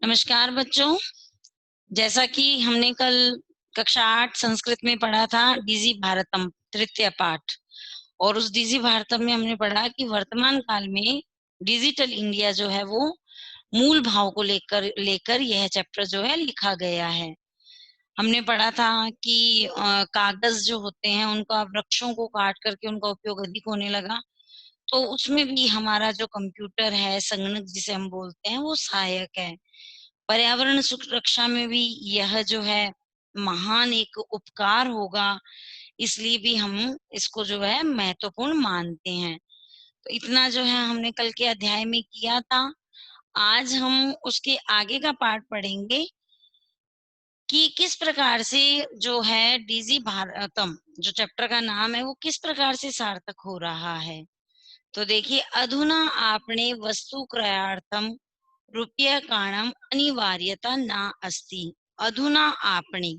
नमस्कार बच्चों। जैसा कि हमने कल कक्षा 8 संस्कृत में पढ़ा था डीजी भारतम तृतीय पाठ, और उस डीजी भारतम में हमने पढ़ा कि वर्तमान काल में डिजिटल इंडिया जो है वो मूल भाव को लेकर लेकर यह चैप्टर जो है लिखा गया है। हमने पढ़ा था कि कागज जो होते हैं उनका वृक्षों को काट करके उनका उपयोग अधिक होने लगा, तो उसमें भी हमारा जो कंप्यूटर है, संगणक जिसे हम बोलते हैं, वो सहायक है। पर्यावरण सुरक्षा में भी यह जो है महान एक उपकार होगा, इसलिए भी हम इसको जो है महत्वपूर्ण मानते हैं। तो इतना जो है हमने कल के अध्याय में किया था। आज हम उसके आगे का पाठ पढ़ेंगे कि किस प्रकार से जो है डीजी भारतम जो चैप्टर का नाम है वो किस प्रकार से सार्थक हो रहा है। तो देखिए, अधुना आपने वस्तु क्रयार्थम रूप्यकाणाम अनिवार्यता न अस्ति। अधुना आपने,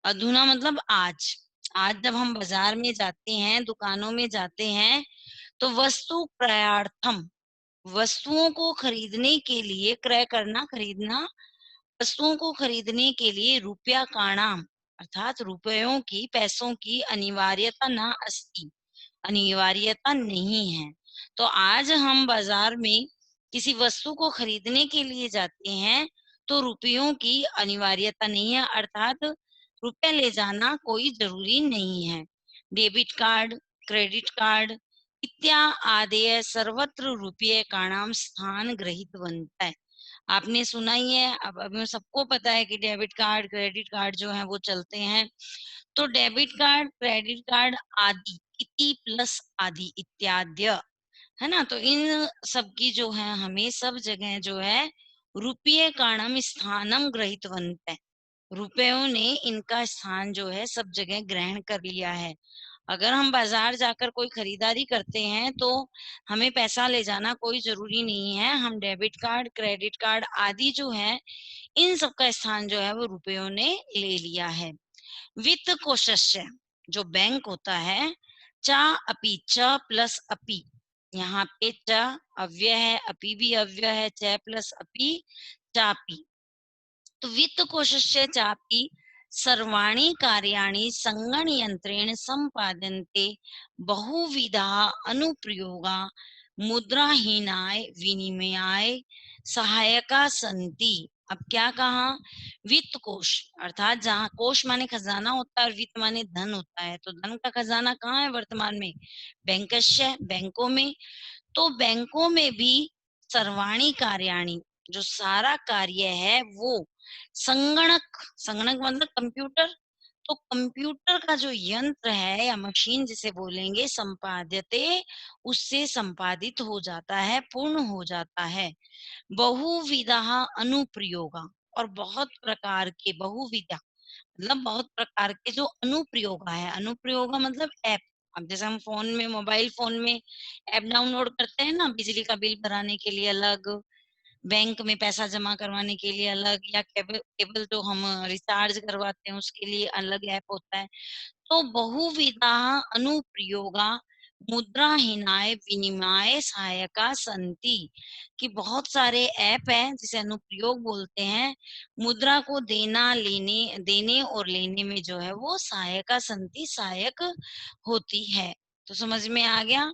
अधुना मतलब आज। आज जब हम बाजार में जाते हैं, दुकानों में जाते हैं, तो वस्तु क्रयार्थम, वस्तुओं को खरीदने के लिए, क्रय करना खरीदना, वस्तुओं को खरीदने के लिए रुपया काणाम अर्थात रुपयों की, पैसों की अनिवार्यता न अस्ति, अनिवार्यता नहीं है। तो आज हम बाजार में किसी वस्तु को खरीदने के लिए जाते हैं तो रुपयों की अनिवार्यता नहीं है, अर्थात रुपया ले जाना कोई जरूरी नहीं है। डेबिट कार्ड, क्रेडिट कार्ड इत्यादि सर्वत्र रुपये का नाम स्थान ग्रहित बनता है। आपने सुना ही है, अब हमें सबको पता है कि डेबिट कार्ड, क्रेडिट कार्ड जो है वो चलते हैं। तो डेबिट कार्ड, क्रेडिट कार्ड आदि, इति प्लस आदि इत्याद्य, है ना। तो इन सब की जो है हमें सब जगह जो है रुपये काणम स्थानम ग्रहित बनता है। रुपयों ने इनका स्थान जो है सब जगह ग्रहण कर लिया है। अगर हम बाजार जाकर कोई खरीदारी करते हैं तो हमें पैसा ले जाना कोई जरूरी नहीं है। हम डेबिट कार्ड, क्रेडिट कार्ड आदि जो है इन सब का स्थान जो है वो रुपयों ने ले लिया है। वित्त कोशस्य जो बैंक होता है, चा अपि, च प्लस अपि, यहाँ पे च अव्यय है, अपि भी अव्यय है, च प्लस अपि चापि। तो वित्त कोशस्य चापि सर्वाणि कार्याणि संगणयंत्रेण संपाद्यन्ते बहुविधा अनुप्रयोगा मुद्राहीनाय विनिमयाय सहायका संति। अब क्या कहा, वित्त कोश अर्थात जहाँ कोश माने खजाना होता है और वित्त माने धन होता है, तो धन का खजाना कहाँ है वर्तमान में? बैंकस्य, बैंकों में। तो बैंकों में भी सर्वाणी कार्याणी जो सारा कार्य है वो संगणक, संगणक मतलब कंप्यूटर, तो कंप्यूटर का जो यंत्र है या मशीन जिसे बोलेंगे, संपाद्यते, उससे संपादित हो जाता है, पूर्ण हो जाता है। बहुविधा अनुप्रयोगा, और बहुत प्रकार के, बहुविधा मतलब बहुत प्रकार के जो अनुप्रयोगा है, अनुप्रयोगा मतलब ऐप। अब जैसे हम फोन में, मोबाइल फोन में ऐप डाउनलोड करते हैं ना, बिजली का बिल भराने के लिए अलग, बैंक में पैसा जमा करवाने के लिए अलग, या केबल केबल जो हम रिचार्ज करवाते हैं उसके लिए अलग ऐप होता है। तो बहुविधा अनुप्रयोगा मुद्राहीनाय विनिमय सहायका संति, कि बहुत सारे ऐप हैं जिसे अनुप्रयोग बोलते हैं, मुद्रा को देने और लेने में जो है वो सहायका संति, सहायक होती है। तो समझ में आ गया।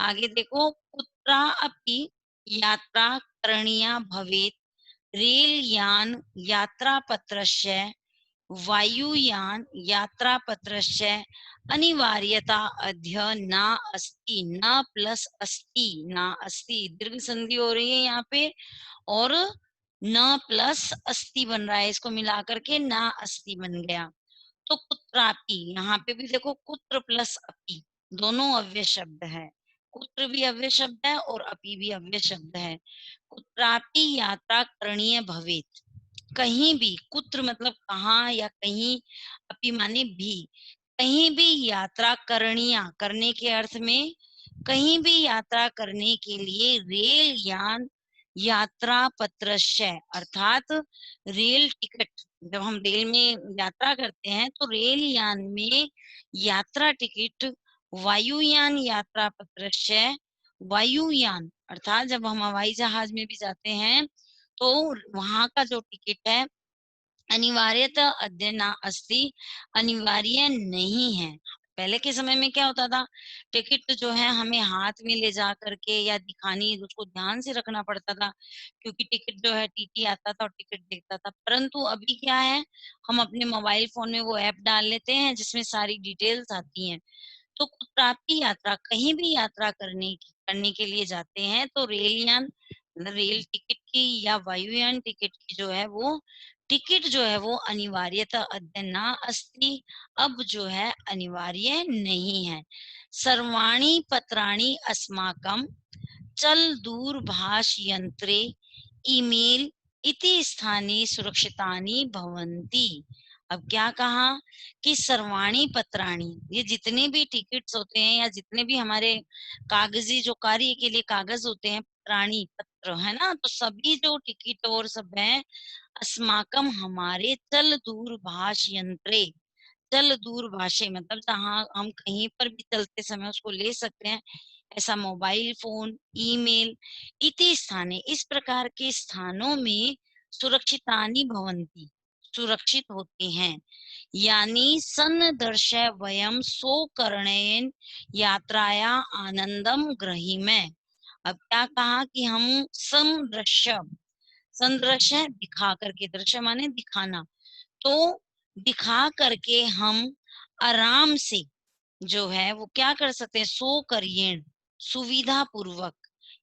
आगे देखो, कुत्रा अपि यात्रा करणीया भवेत्, रेल यान यात्रा पत्रस्य, वायुयान यात्रा पत्रस्य अनिवार्यता अध्य न अस्ति, न प्लस अस्ति, न अस्ति दीर्घ संधि हो रही है यहाँ पे, और न प्लस अस्ति बन रहा है, इसको मिला करके न अस्ति बन गया। तो कुत्रापि, यहाँ पे भी देखो कुत्र प्लस अपि दोनों अव्यय शब्द है, कुत्र भी अव्यय शब्द है और अपि भी अव्यय शब्द है। कुत्रापि यात्रा करणीय भवेत्, कहीं भी, कुत्र मतलब कहाँ या कहीं, अपि माने भी, कहीं भी यात्रा करणीय, करने के अर्थ में कहीं भी यात्रा करने के लिए, रेल यान यात्रा पत्रस्य अर्थात रेल टिकट, जब हम रेल में यात्रा करते हैं तो रेल यान में यात्रा टिकट, वायुयान यात्रा पत्रस्य, वायुयान अर्थात जब हम हवाई जहाज में भी जाते हैं तो वहां का जो टिकट है अनिवार्यतः अध्ययना अस्ति, अनिवार्य नहीं है। पहले के समय में क्या होता था, टिकट जो है हमें हाथ में ले जा करके या दिखानी, उसको ध्यान से रखना पड़ता था, क्योंकि टिकट जो है टीटी आता था और टिकट देखता था। परंतु अभी क्या है, हम अपने मोबाइल फोन में वो ऐप डाल लेते हैं जिसमें सारी डिटेल्स आती हैं। तो कुछ प्राप्ति यात्रा, कहीं भी यात्रा करने के लिए जाते हैं तो रेलयान, रेल टिकट की या वायुयान टिकट की जो है वो टिकट जो है वो अनिवार्यता अध्ययना अस्ति, अब जो है अनिवार्य नहीं है। सर्वाणि पत्राणि अस्माकं चल दूरभाष यंत्रे ईमेल इति स्थाने सुरक्षितानि भवन्ति। अब क्या कहा कि सर्वाणी पत्राणी, ये जितने भी टिकट्स होते हैं या जितने भी हमारे कागजी जो कार्य के लिए कागज होते हैं, प्राणी पत्र है ना, तो सभी जो टिकट और सब है, अस्माकम हमारे चल दूरभाष यंत्रे, चल दूरभाषे मतलब जहाँ हम कहीं पर भी चलते समय उसको ले सकते हैं, ऐसा मोबाइल फोन, ईमेल इति स्थाने, इस प्रकार के स्थानों में सुरक्षितानि भवन्ति, सुरक्षित होते हैं। यानी सन्दर्शय वयम सोकरणेन यात्राया आनंदम ग्रहीमः। अब क्या कहा कि हम समदृश्य, संदृश्य दिखा करके, दृश्य माने दिखाना, तो दिखा करके हम आराम से जो है वो क्या कर सकते हैं, सो करिए सुविधा पूर्वक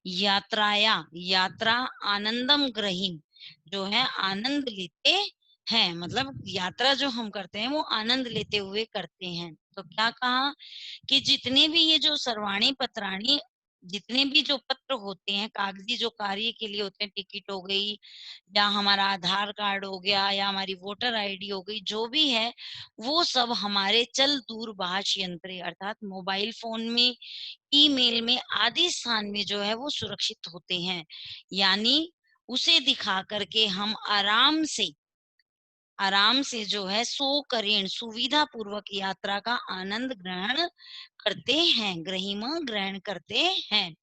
यात्राया, यात्रा आनंदम ग्रहीम, जो है आनंद लेते हैं, मतलब यात्रा जो हम करते हैं वो आनंद लेते हुए करते हैं। तो क्या कहा कि जितने भी ये जो सर्वाणी पत्राणी, जितने भी जो पत्र होते हैं कागजी जो कार्य के लिए होते हैं, टिकट हो गई या हमारा आधार कार्ड हो गया या हमारी वोटर आईडी हो गई, जो भी है वो सब हमारे चल दूरभाष यंत्र अर्थात मोबाइल फोन में, ईमेल में आदि स्थान में जो है वो सुरक्षित होते हैं। यानी उसे दिखा करके हम आराम से जो है सो करें सुविधा पूर्वक यात्रा का आनंद ग्रहण करते हैं, ग्रहीमा ग्रहण करते हैं।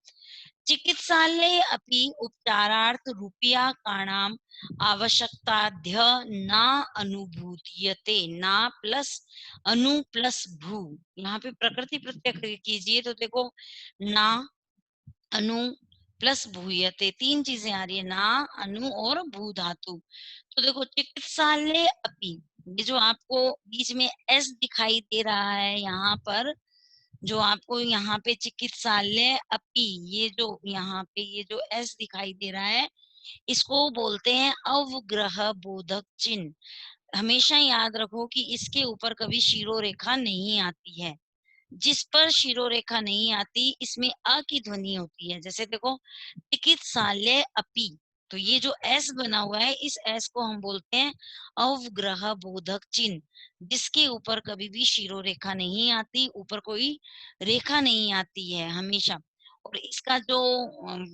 चिकित्सालय अपि उपचारार्थ रूपयाकाणाम् आवश्यकताद्य न अनुभूयते, ना प्लस अनु प्लस भू, यहाँ पे प्रकृति प्रत्यय कीजिए तो देखो ना, अनु प्लस भूयते, तीन चीजें आ रही है, ना, अनु और भू धातु। तो देखो चिकित्सालय अपि, ये जो आपको बीच में एस दिखाई दे रहा है यहाँ पर, जो आपको यहाँ पे चिकित्सालय अपी, ये जो यहाँ पे ये जो एस दिखाई दे रहा है, इसको बोलते हैं अवग्रह बोधक चिन्ह। हमेशा याद रखो कि इसके ऊपर कभी शिरोरेखा नहीं आती है। जिस पर शिरोरेखा नहीं आती इसमें अ की ध्वनि होती है। जैसे देखो चिकित्सालय अपी, तो ये जो एस बना हुआ है इस एस को हम बोलते हैं अवग्रह बोधक चिन्ह, जिसके ऊपर कभी भी शिरोरेखा नहीं आती, ऊपर कोई रेखा नहीं आती है हमेशा। और इसका जो अम,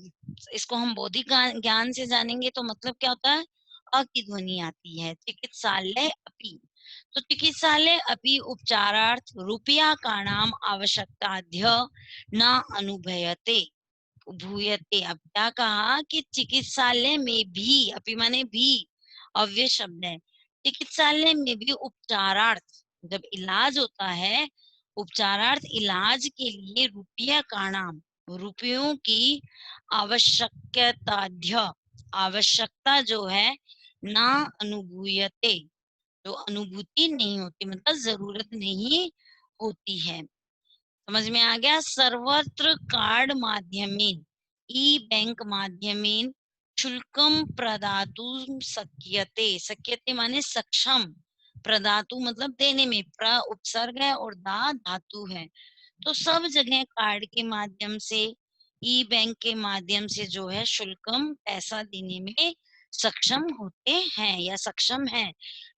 इसको हम बौद्धिक ज्ञान से जानेंगे तो मतलब क्या होता है, अ की ध्वनि आती है, चिकित्सालय अपी। तो चिकित्सालय अपि उपचारार्थ रूपयाकाणाम आवश्यकताद्य न अनुभूयते, भूयते। अब क्या कहा कि चिकित्सालय में भी, अपि माने भी अव्यय शब्द है, चिकित्सालय में भी उपचारार्थ, जब इलाज होता है, उपचारार्थ इलाज के लिए रुपया का नाम, रुपयों की आवश्यकताद्य, आवश्यकता जो है ना अनुभूयते, जो अनुभूति नहीं होती मतलब जरूरत नहीं होती है। समझ में आ गया। सर्वत्र कार्ड माध्यमेन, ई बैंक माध्यमेन शुल्कम प्रदातुं शक्यते, शक्यते माने सक्षम, प्रदातु मतलब देने में, प्र उपसर्ग है और दा धातु है, तो सब जगह कार्ड के माध्यम से, ई बैंक के माध्यम से जो है शुल्कम पैसा देने में सक्षम होते हैं या सक्षम है।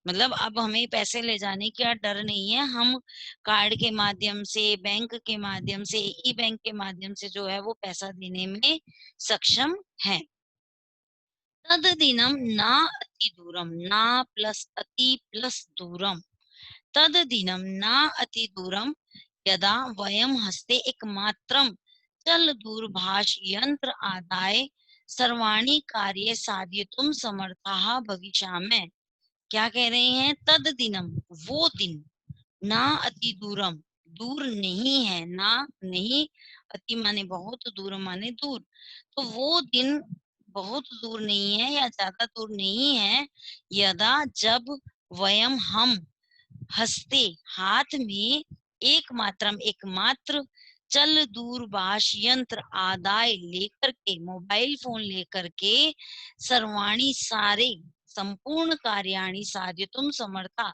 मतलब अब हमें पैसे ले जाने का डर नहीं है, हम कार्ड के माध्यम से, बैंक के माध्यम से, ई बैंक के माध्यम से जो है वो पैसा देने में सक्षम है। तद दिनम ना अति दूरम, ना प्लस अति प्लस दूरम, तद दिनम ना अति दूरम यदा वयम हस्ते एकमात्रम चल दूरभाष यंत्र आदाय सर्वाणि कार्य साधयितुं समर्थाः भविष्यामः। क्या कह रहे हैं? तद दिनम, वो दिन, ना अति दूरम, दूर नहीं है, ना नहीं, अति माने बहुत, दूर माने दूर, तो वो दिन बहुत दूर नहीं है या ज्यादा दूर नहीं है। यदा, जब, वयम, हम, हंसते, हाथ में, एकमात्र चल दूरभाष यंत्र आदाय लेकर के, मोबाइल फोन लेकर के, सर्वाणी सारे, संपूर्ण कार्याणि साध्यतुम समर्था,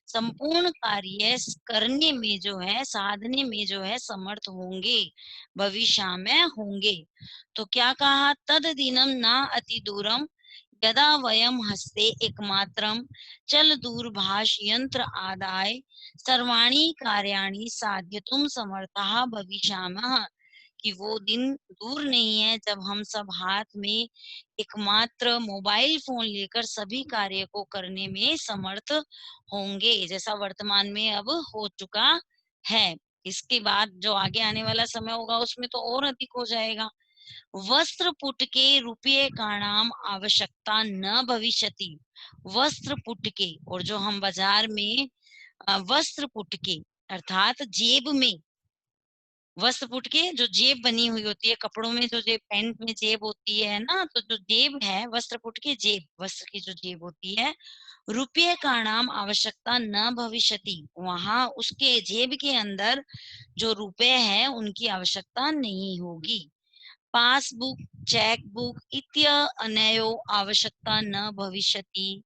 संपूर्ण कार्य करने में जो है, साधने में जो है समर्थ होंगे, भविष्य में होंगे। तो क्या कहा? तद दिनम ना अति दूरम, यदा वयम हस्ते एकमात्रम चल दूरभाष यंत्र आदाय सर्वाणी कार्याणि साध्यतुम समर्थः भविष्यामः, कि वो दिन दूर नहीं है जब हम सब हाथ में एकमात्र मोबाइल फोन लेकर सभी कार्य को करने में समर्थ होंगे, जैसा वर्तमान में अब हो चुका है। इसके बाद जो आगे आने वाला समय होगा उसमें तो और अधिक हो जाएगा। वस्त्र पुटके रुपये का नाम आवश्यकता न भविष्यति। वस्त्र पुटके, और जो हम बाजार में वस्त्र पुटके अर्थात जेब में, वस्त्र पुटके जो जेब बनी हुई होती है कपड़ों में, जो जेब, पैंट में जेब होती है ना, तो जो जेब है वस्त्र पुटके जेब, वस्त्र की जो जेब होती है, रुपये का नाम आवश्यकता न भविष्यति, वहां उसके जेब के अंदर जो रुपए है उनकी आवश्यकता नहीं होगी। पासबुक, चेकबुक इत्य अनयो आवश्यकता न भविष्यति।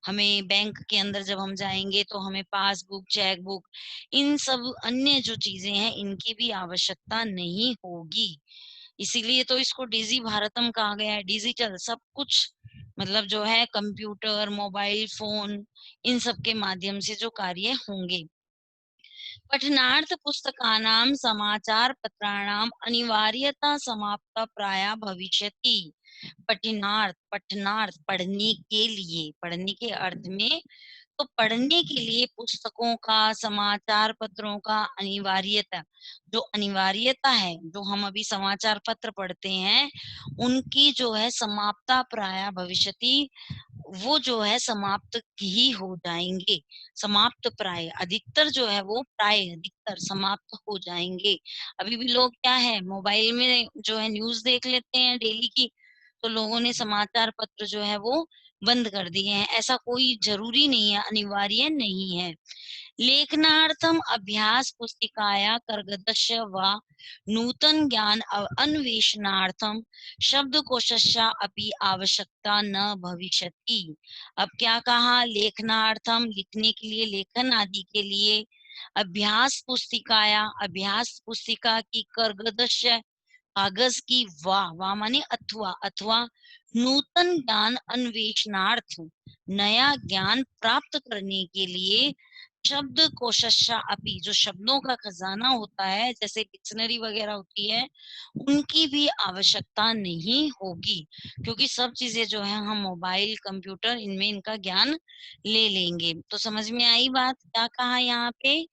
हमें बैंक के अंदर जब हम जाएंगे तो हमें पासबुक, चेकबुक, इन सब अन्य जो चीजें हैं इनकी भी आवश्यकता नहीं होगी। इसीलिए तो इसको डिजी भारतम कहा गया है। डिजिटल सब कुछ, मतलब जो है कंप्यूटर, मोबाइल फोन, इन सब के माध्यम से जो कार्य होंगे। पठनार्थ पुस्तकानां समाचार पत्राणाम अनिवार्यता समाप्त प्राय भविष्यति। पठनार्थ, पठनार्थ पढ़ने के लिए, पढ़ने के अर्थ में, तो पढ़ने के लिए पुस्तकों का, समाचार पत्रों का अनिवार्यता, जो अनिवार्यता है, जो हम अभी समाचार पत्र पढ़ते हैं उनकी जो है समाप्ता प्राय भविष्यति, वो जो है समाप्त ही हो जाएंगे। समाप्त प्राय, अधिकतर जो है वो प्राय, अधिकतर समाप्त हो जाएंगे। अभी भी लोग क्या है, मोबाइल में जो है न्यूज देख लेते हैं डेली की, तो लोगों ने समाचार पत्र जो है वो बंद कर दिए हैं। ऐसा कोई जरूरी नहीं है, अनिवार्य नहीं है। लेखनार्थम अभ्यास पुस्तिकाया कर्गदस्य व नूतन ज्ञान अन्वेषणार्थम शब्दकोशस्य अपि आवश्यकता न भविष्यति। अब क्या कहा? लेखनार्थम, लिखने के लिए, लेखन आदि के लिए, अभ्यास पुस्तिकाया, अभ्यास पुस्तिका की, कर्गदस्य कागज की, वाह, वाह माने अथवा, अथवा नूतन ज्ञान अन्वेषणार्थ, नया ज्ञान प्राप्त करने के लिए, शब्द कोशस्या अपि, जो शब्दों का खजाना होता है जैसे डिक्शनरी वगैरह होती है, उनकी भी आवश्यकता नहीं होगी, क्योंकि सब चीजें जो है हम मोबाइल, कंप्यूटर, इनमें इनका ज्ञान ले लेंगे। तो समझ में आई बात? क्या कहा यहाँ पे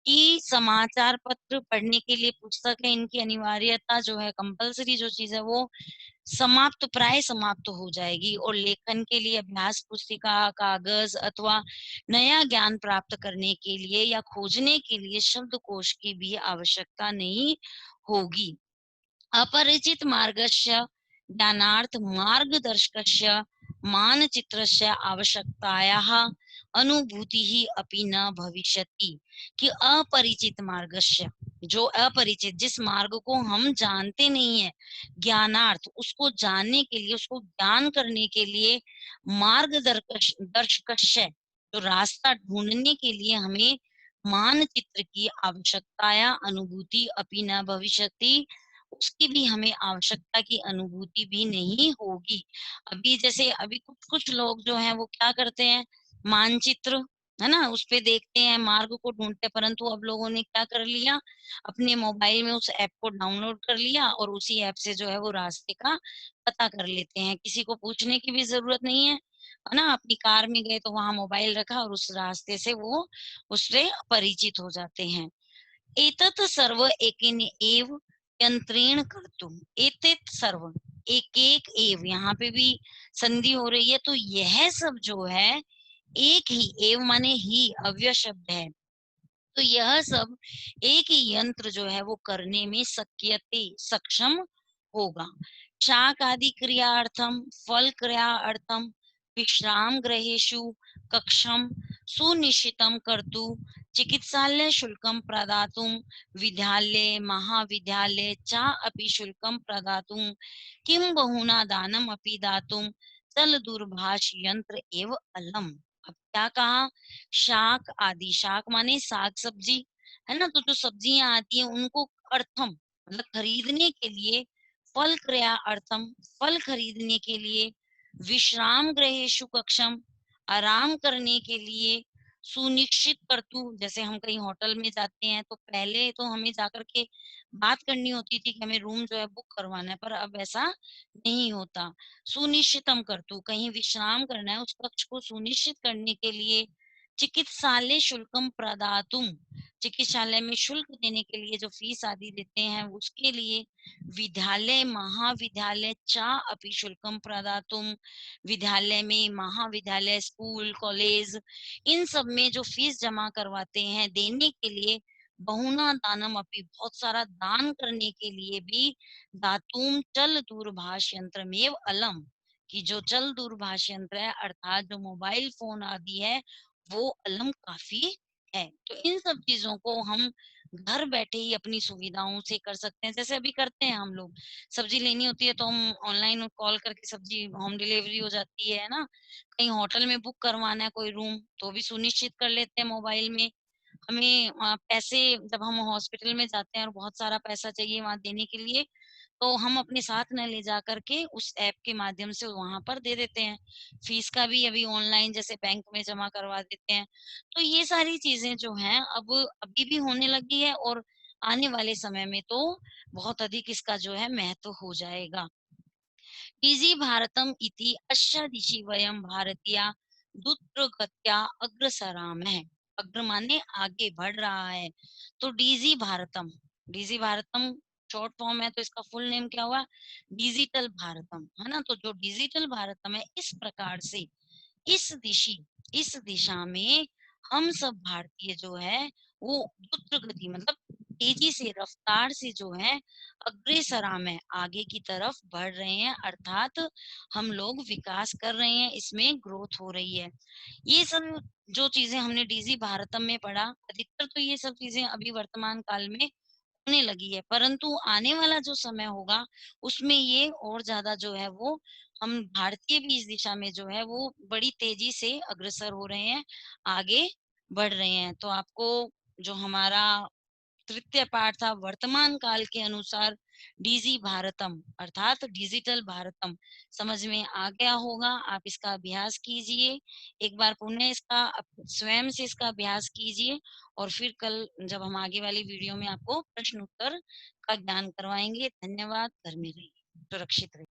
कि समाचार पत्र पढ़ने के लिए पुस्तक है, इनकी अनिवार्यता जो है, कंपलसरी जो चीज है वो समाप्त, प्राय समाप्त हो जाएगी, और लेखन के लिए अभ्यास पुस्तिका, कागज अथवा नया ज्ञान प्राप्त करने के लिए या खोजने के लिए शब्दकोश की भी आवश्यकता नहीं होगी। अपरिचित मार्गस्य ज्ञानार्थ मार्गदर्शकस्य मानचित्रस्य आवश्यकतायाः अनुभूतिः अपि न भविष्यति। कि अपरिचित मार्गस्य, जो अपरिचित, जिस मार्ग को हम जानते नहीं है, ज्ञानार्थ, उसको जानने के लिए, उसको ज्ञान करने के लिए, मार्गदर्शकस्य, जो रास्ता ढूंढने के लिए हमें मानचित्र की आवश्यकता या अनुभूति अपि न भविष्यति, उसकी भी हमें आवश्यकता की अनुभूति भी नहीं होगी। अभी जैसे अभी कुछ कुछ लोग जो हैं वो क्या करते हैं, मानचित्र है ना, उस पे देखते हैं, मार्ग को ढूंढते हैं, परंतु अब लोगों ने क्या कर लिया, अपने मोबाइल में उस ऐप को डाउनलोड कर लिया और उसी ऐप से जो है वो रास्ते का पता कर लेते हैं। किसी को पूछने की भी जरूरत नहीं है ना, अपनी कार में गए तो वहां मोबाइल रखा और उस रास्ते से वो उससे परिचित हो जाते हैं। एतत् सर्व एकेन एव यंत्रेण कर्तुम्, एतत् सर्व, एक एक एव, यहाँ पे भी संधि हो रही है, तो यह सब जो है एक ही, एव माने ही, अव्यय शब्द है, तो यह सब एक ही यंत्र जो है वो करने में शक्यते, सक्षम होगा। शाक आदि क्रियार्थम, फल क्रियार्थम, विश्राम गृहेषु कक्षम सुनिश्चितम कर्तु, चिकित्सालय शुल्कम प्रदातुं, विद्यालय महाविद्यालय च अपि शुल्कम प्रदातुं, किं बहुना दानम अपि दातुं, चल दूरभाष यंत्र एव अलम। अब क्या कहा, शाक आदि, शाक माने साग सब्जी, है ना, तो जो सब्जियां आती हैं उनको अर्थम मतलब खरीदने के लिए, फल क्रया अर्थम फल खरीदने के लिए, विश्राम गृहेषु कक्षम आराम करने के लिए, सुनिश्चित करतु जैसे हम कहीं होटल में जाते हैं तो पहले तो हमें जाकर के बात करनी होती थी कि हमें रूम जो है बुक करवाना है, पर अब ऐसा नहीं होता। सुनिश्चितम करतु, कहीं विश्राम करना है, उस कक्ष को सुनिश्चित करने के लिए, चिकित्सालय शुल्कम प्रदातुम, चिकित्सालय में शुल्क देने के लिए जो फीस आदि देते हैं उसके लिए, विद्यालय महाविद्यालय चा अपि शुल्कम प्रदातुम, विद्यालय में महाविद्यालय स्कूल कॉलेज इन सब में जो फीस जमा करवाते हैं देने के लिए, बहुना दानम अपि बहुत सारा दान करने के लिए भी, दातुम चल दूरभाष यंत्र में अलम, कि जो चल दूरभाष यंत्र है अर्थात जो मोबाइल फोन आदि है वो अलम काफी है। तो इन सब चीजों को हम घर बैठे ही अपनी सुविधाओं से कर सकते हैं। जैसे अभी करते हैं हम लोग, सब्जी लेनी होती है तो हम ऑनलाइन कॉल करके सब्जी होम डिलीवरी हो जाती है ना, कहीं होटल में बुक करवाना है कोई रूम तो भी सुनिश्चित कर लेते हैं मोबाइल में। हमें पैसे, जब हम हॉस्पिटल में जाते हैं और बहुत सारा पैसा चाहिए वहां देने के लिए, तो हम अपने साथ न ले जा करके उस ऐप के माध्यम से वहां पर दे देते हैं। फीस का भी अभी ऑनलाइन जैसे बैंक में जमा करवा देते हैं। तो ये सारी चीजें जो हैं अब अभी भी होने लगी है, और आने वाले समय में तो बहुत अधिक इसका जो है महत्व हो जाएगा। डिजी भारतम इति अस्य दिशि वयम भारतीया द्रुतगत्या अग्रसरामः, अग्र माने आगे बढ़ रहा है। तो DG Bharatam, DG Bharatam short form है, तो इसका फुल नेम क्या हुआ, डिजिटल भारतम, है ना। तो जो डिजिटल भारतम है इस प्रकार से इस दिशि इस दिशा में हम सब भारतीय जो है वो द्रुत गति मतलब तेजी से, रफ्तार से जो है अग्रेसरा में आगे की तरफ बढ़ रहे हैं, अर्थात हम लोग विकास कर रहे हैं, इसमें ग्रोथ हो रही है। ये सब जो चीजें हमने डीजी भारतम में पढ़ा, अधिकतर तो ये सब चीजें अभी वर्तमान काल में होने लगी है, परंतु आने वाला जो समय होगा उसमें ये और ज्यादा जो है वो, हम भारतीय भी इस दिशा में जो है वो बड़ी तेजी से अग्रसर हो रहे हैं, आगे बढ़ रहे हैं। तो आपको जो हमारा तृतीय पाठ था वर्तमान काल के अनुसार डीजी भारतम अर्थात डिजिटल भारतम समझ में आ गया होगा। आप इसका अभ्यास कीजिए, एक बार पुनः इसका स्वयं से इसका अभ्यास कीजिए, और फिर कल जब हम आगे वाली वीडियो में आपको प्रश्न उत्तर का ज्ञान करवाएंगे। धन्यवाद, घर में रहिए, सुरक्षित रहिए।